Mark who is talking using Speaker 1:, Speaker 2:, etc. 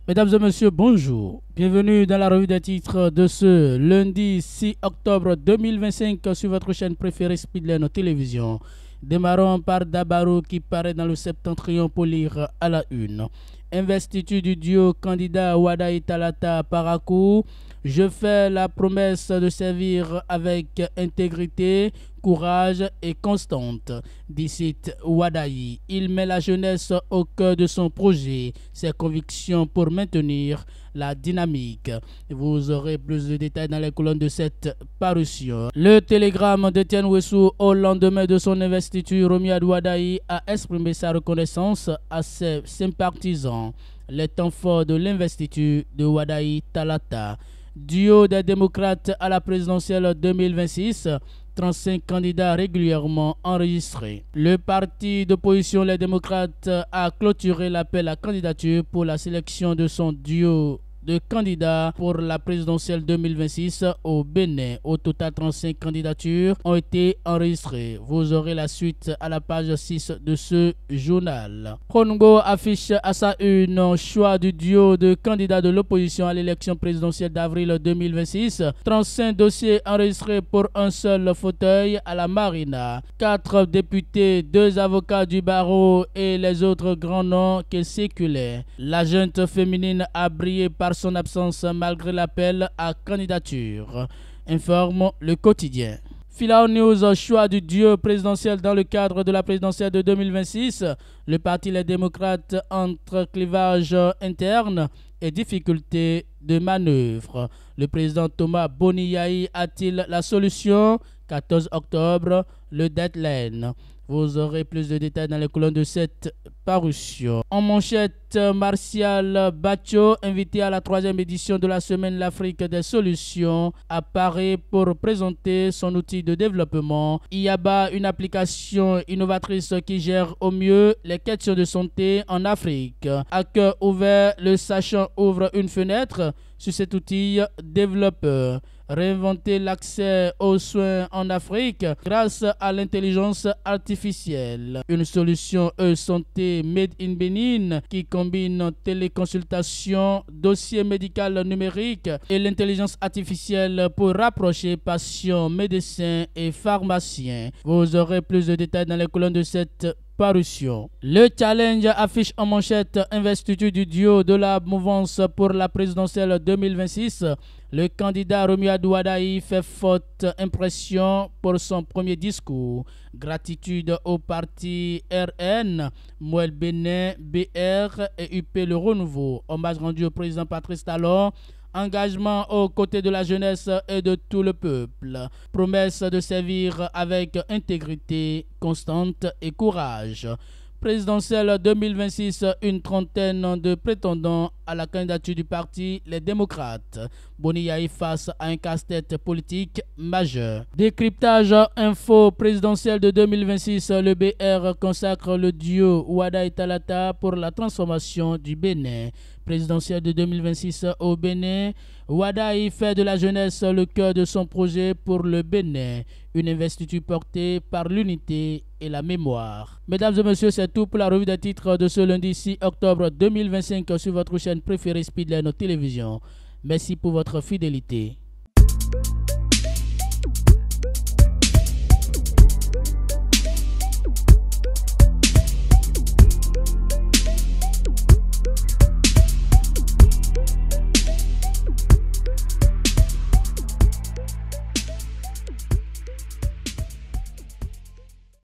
Speaker 1: Mesdames et messieurs, bonjour. Bienvenue dans la revue des titres de ce lundi 6 octobre 2025 sur votre chaîne préférée Speedline Télévision. Démarrons par Dabarou qui paraît dans le septentrion pour lire à la une. Investiture du duo candidat Wadaï Talata Parakou. Je fais la promesse de servir avec intégrité, courage et constante. D'ici Wadaï, il met la jeunesse au cœur de son projet, ses convictions pour maintenir la dynamique. Vous aurez plus de détails dans les colonnes de cette parution. Le télégramme d'Etienne Ouessou au lendemain de son investiture, Romuald Wadaï a exprimé sa reconnaissance à ses sympathisants. Les temps forts de l'investiture de Wadaï Talata. Duo des démocrates à la présidentielle 2026, 35 candidats régulièrement enregistrés. Le parti d'opposition Les démocrates a clôturé l'appel à candidature pour la sélection de son duo de candidats pour la présidentielle 2026 au Bénin. Au total, 35 candidatures ont été enregistrées. Vous aurez la suite à la page 6 de ce journal. Congo affiche à sa une choix du duo de candidats de l'opposition à l'élection présidentielle d'avril 2026. 35 dossiers enregistrés pour un seul fauteuil à la Marina. 4 députés, 2 avocats du barreau et les autres grands noms qui circulaient. La junte féminine a brillé par son absence malgré l'appel à candidature, informe le quotidien. Filao News, choix du duo présidentiel dans le cadre de la présidentielle de 2026. Le parti Les démocrates entre clivage interne et difficultés de manœuvre. Le président Thomas Boniyahi a-t-il la solution? 14 octobre, le deadline. Vous aurez plus de détails dans les colonnes de cette parution. En manchette, Martial Bacho, invité à la 3e édition de la Semaine l'Afrique des solutions, apparaît pour présenter son outil de développement. IABA, une application innovatrice qui gère au mieux les questions de santé en Afrique. À cœur ouvert, le sachant ouvre une fenêtre sur cet outil développeur. Réinventer l'accès aux soins en Afrique grâce à l'intelligence artificielle. Une solution e-santé made in Benin qui combine téléconsultation, dossier médical numérique et l'intelligence artificielle pour rapprocher patients, médecins et pharmaciens. Vous aurez plus de détails dans les colonnes de cette parution. Le challenge affiche en manchette investiture du duo de la mouvance pour la présidentielle 2026. Le candidat Romuald Wadaï fait forte impression pour son premier discours. Gratitude au parti RN, Mouel Bénin, BR et UP Le Renouveau. Hommage rendu au président Patrice Talon. Engagement aux côtés de la jeunesse et de tout le peuple. Promesse de servir avec intégrité constante et courage. Présidentielle 2026, une trentaine de prétendants à la candidature du parti Les démocrates. Boniyahi face à un casse-tête politique majeur. Décryptage info présidentielle de 2026, le BR consacre le duo Wadaï Talata pour la transformation du Bénin. Présidentielle de 2026 au Bénin, Wadaï fait de la jeunesse le cœur de son projet pour le Bénin. Une investiture portée par l'unité et la mémoire. Mesdames et messieurs, c'est tout pour la revue des titres de ce lundi 6 octobre 2025 sur votre chaîne préférée Speedline Télévision. Merci pour votre fidélité.